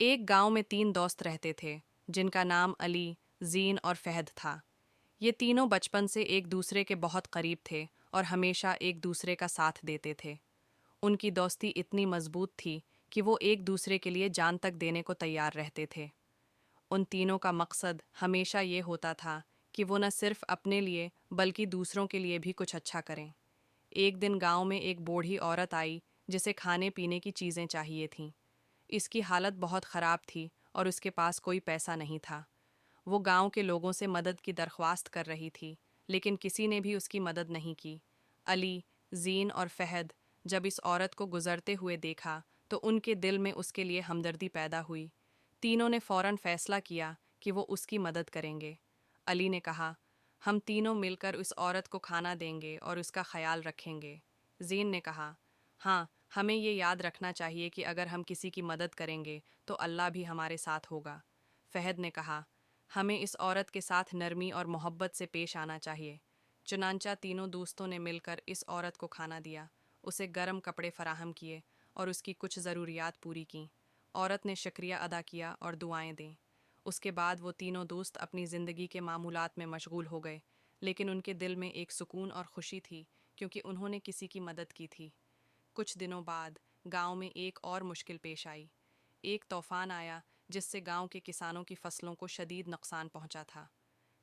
ایک गांव में 3 दोस्त रहते थे जिनका नाम अली, जीन और फहद था। ये तीनों बचपन से एक दूसरे के बहुत करीब थे और हमेशा एक दूसरे का साथ देते थे। उनकी दोस्ती इतनी मजबूत थी कि वो एक दूसरे के लिए जान तक देने को तैयार रहते थे। उन तीनों का मकसद हमेशा ये होता था कि वो न सिर्फ अपने लिए बल्कि दूसरों के लिए भी कुछ अच्छा करें। एक दिन गांव में एक बूढ़ी औरत आई जिसे खाने पीने की चीज़ें चाहिए थीं। इसकी हालत बहुत ख़राब थी और उसके पास कोई पैसा नहीं था। वो गांव के लोगों से मदद की दरख्वास्त कर रही थी, लेकिन किसी ने भी उसकी मदद नहीं की। अली, जीन और फहद जब इस औरत को गुजरते हुए देखा तो उनके दिल में उसके लिए हमदर्दी पैदा हुई। तीनों ने फ़ौरन फ़ैसला किया कि वो उसकी मदद करेंगे। अली ने कहा, हम तीनों मिलकर उस औरत को खाना देंगे और उसका ख्याल रखेंगे। जीन ने कहा, हाँ, हमें ये याद रखना चाहिए कि अगर हम किसी की मदद करेंगे तो अल्लाह भी हमारे साथ होगा। फहद ने कहा, हमें इस औरत के साथ नरमी और मोहब्बत से पेश आना चाहिए। चुनांचा तीनों दोस्तों ने मिलकर इस औरत को खाना दिया, उसे गर्म कपड़े फराहम किए और उसकी कुछ ज़रूरियात पूरी की। औरत ने शुक्रिया अदा किया और दुआएं दी। उसके बाद वो तीनों दोस्त अपनी ज़िंदगी के मामूलात में मशगूल हो गए, लेकिन उनके दिल में एक सुकून और खुशी थी क्योंकि उन्होंने किसी की मदद की थी। कुछ दिनों बाद गांव में एक और मुश्किल पेश आई। एक तूफान आया जिससे गांव के किसानों की फसलों को शदीद नुकसान पहुंचा था।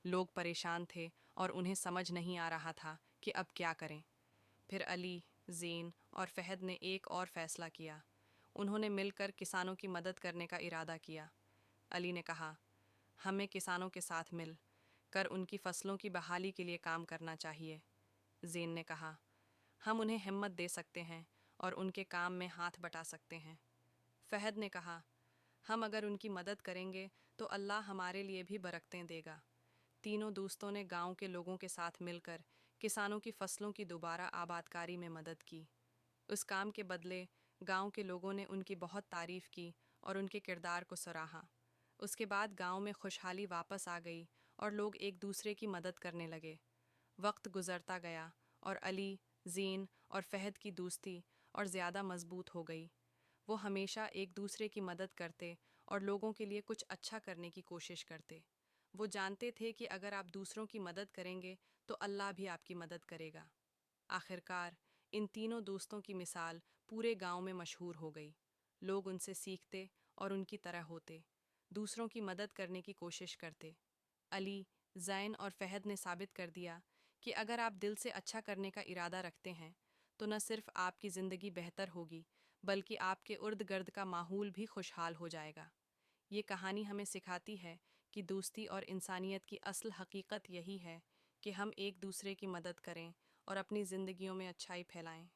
लोग परेशान थे और उन्हें समझ नहीं आ रहा था कि अब क्या करें। फिर अली, ज़ीन और फहद ने एक और फैसला किया। उन्होंने मिलकर किसानों की मदद करने का इरादा किया। अली ने कहा, हमें किसानों के साथ मिल कर उनकी फसलों की बहाली के लिए काम करना चाहिए। ज़ीन ने कहा, हम उन्हें हिम्मत दे सकते हैं और उनके काम में हाथ बटा सकते हैं। फहद ने कहा, हम अगर उनकी मदद करेंगे तो अल्लाह हमारे लिए भी बरकतें देगा। तीनों दोस्तों ने गांव के लोगों के साथ मिलकर किसानों की फसलों की दोबारा आबादकारी में मदद की। उस काम के बदले गांव के लोगों ने उनकी बहुत तारीफ़ की और उनके किरदार को सराहा। उसके बाद गांव में खुशहाली वापस आ गई और लोग एक दूसरे की मदद करने लगे। वक्त गुजरता गया और अली, ज़ीन और फहद की दोस्ती और ज़्यादा मजबूत हो गई। वो हमेशा एक दूसरे की मदद करते और लोगों के लिए कुछ अच्छा करने की कोशिश करते। वो जानते थे कि अगर आप दूसरों की मदद करेंगे तो अल्लाह भी आपकी मदद करेगा। आखिरकार इन तीनों दोस्तों की मिसाल पूरे गांव में मशहूर हो गई। लोग उनसे सीखते और उनकी तरह होते, दूसरों की मदद करने की कोशिश करते। अली, ज़ैन और फहद ने साबित कर दिया कि अगर आप दिल से अच्छा करने का इरादा रखते हैं तो न सिर्फ आपकी ज़िंदगी बेहतर होगी बल्कि आपके इर्द गिर्द का माहौल भी खुशहाल हो जाएगा। ये कहानी हमें सिखाती है कि दोस्ती और इंसानियत की असल हकीकत यही है कि हम एक दूसरे की मदद करें और अपनी ज़िंदगियों में अच्छाई फैलाएं।